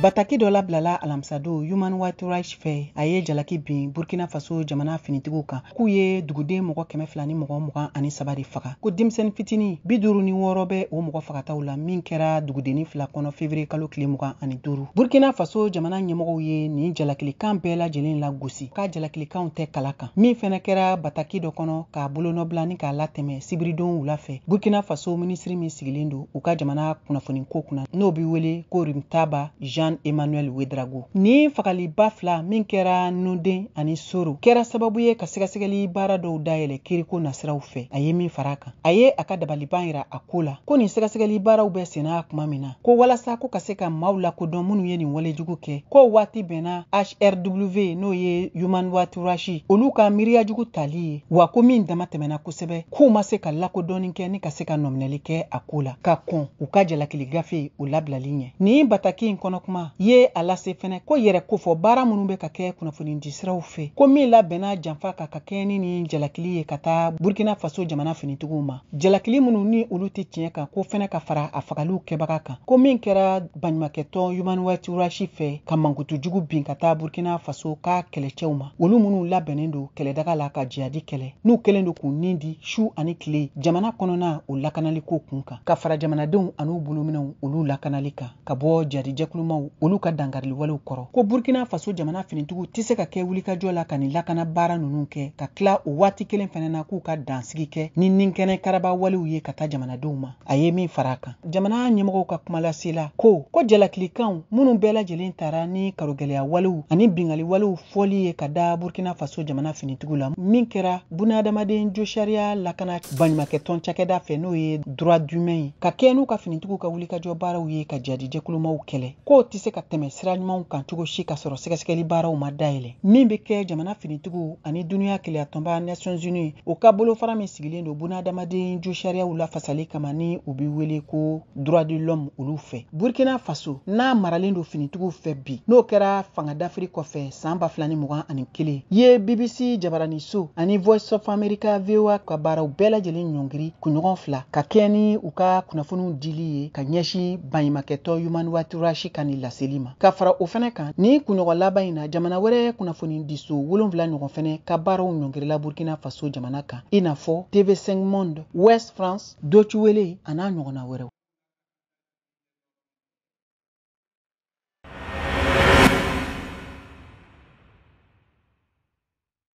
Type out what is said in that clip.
Bataki dɔ labilala alamsado Human Rights Watch fɛ a ye jalaki bin Burkina Faso jamana finitigiw kan k'u ye duguden mɔgɔ 200 ni mɔgɔ 23 de faga ko denmisɛnnin fitini 56 bɛ o mɔgɔ fagataw la min kɛra dugudenni 2 kɔnɔ février kalo tile 25. Burkina Faso jamana ɲɛmɔgɔw ye nin jalakilikan bɛɛ lajɛlen la gosi ka jalakilikanw tɛ kala kan min fɛnɛ kɛra bataki dɔ kɔnɔ k'a bolonɔbila ni k'a latɛmɛ sibiridon wula fɛ. Burkina Faso ministri min sigilen don u ka jamana kunnafoni ko kunna n'o bi wele ko Rimtaba Jean-Emmanuel Ouédraogo. Ni fagaliba 2 min kɛra Nuden ani Soro kɛra sababu ye ka sɛgɛsɛgɛli baara dɔw dayɛlɛ kiriko nasiraw fɛ. A ye min fara kan. A ye a ka dabaliban yira a ko la ko nin sɛgɛsɛgɛli baaraw bɛ senna kuma min na ko walasa ko ka se ka maaw lakodɔn minnu ye nin walejugu kɛ ko waati bɛnna HRW n'o ye Human Rights Watch olu ka miiriyajugu tali ye wa ko min dama tɛmɛna kosɛbɛ k'u ma se ka lakodɔnni kɛ ni ka se ka nɔminɛli kɛ a ko la ka kɔn u ka jalakili gafe o labilali ɲɛ. Nin bataki in kɔnɔ kuma ye a lase fɛnɛ ko yɛrɛ kofɔ baara minnu bɛ ka kɛ kunnafoni di siraw fɛ ko min labɛnna janfa ka kɛ ni jalakili ye ka taa Burkina Faso jamana finitigiw ma. Jalakili minnu ni olu tɛ tiɲɛ kan ko fɛnɛ ka fara a fagaliw kɛbaga kan ko min kɛra baɲumankɛtɔn Human Rights Watch fɛ ka mankutujugu bin ka taa Burkina Faso ka kɛlɛcɛw ma olu minnu labɛnnen don kɛlɛdaga la ka jihadi kɛlɛ n'u kɛlen don k'u nin di su ani tile jamana kɔnɔna o lakanaliko kun kan ka fara jamanadenw an'u bolominɛw olu lakanali kan ka bɔ jadijɛkulumaw olu ka dangariliwalew kɔrɔ ko Burkina Faso jamana finitigiw tɛ se ka kɛ wulikajɔ la ka nin lakana baara ninnu kɛ ka tila o waati kelen fɛnɛ na k'u ka dansigi kɛ ni ninkɛnɛ karaba walew ye ka taa jamanadenw ma. A ye min fara kan. Jamana ɲɛmɔgɔw ka kumalasela ko jalakilikanw minnu bɛɛ lajɛlen taara ni karogɛlɛya walew ani bingali walew fɔli ye ka da Burkina Faso jamana finitigiw la min kɛra bunadamaden jo sariya lakana baɲumankɛtɔn cakɛda fɛ n'o ye droit d'humain ye ka kɛ n'u ka finitigiw ka wulikajɔ baaraw ye ka jadijɛkulumaw kɛlɛ k'o tɛ se ka tɛmɛ sira ɲumanw kan cogo si ka sɔrɔ sɛgɛsɛgɛli baaraw ma dayɛlɛ min bɛ kɛ jamana finitigiw ani duniya keleya tɔnba Nations Unies o ka bolofara min sigilen don bunadamaden jo sariyaw lafasali kama ni u bi wele ko droit de l'homme olu fɛ. Burkina Faso n'a maralen don finitigiw fɛ bi n'o kɛra fanga dafiri kɔfɛ san 2021 ye BBC jabarani so ani Voice of America VOA ka baaraw bɛɛ lajɛlen ɲɔngiri kunɲɔgɔn 2 ka kɛ ni u ka kunnafoniw dili ye ka ɲɛsin baɲumankɛtɔn Human Rights Watch ka ni laseli ma. Ka fara o fɛnɛ kan ni kunɲɔgɔn laban in na jamana wɛrɛ kunnafoni diso 7 ɲɔgɔn fɛnɛ ka baaraw ɲɔngirila Burkina Faso jamana kan i n'a fɔ TV5 Monde, West France, Deutsche Welle a n'a ɲɔgɔnna wɛrɛw.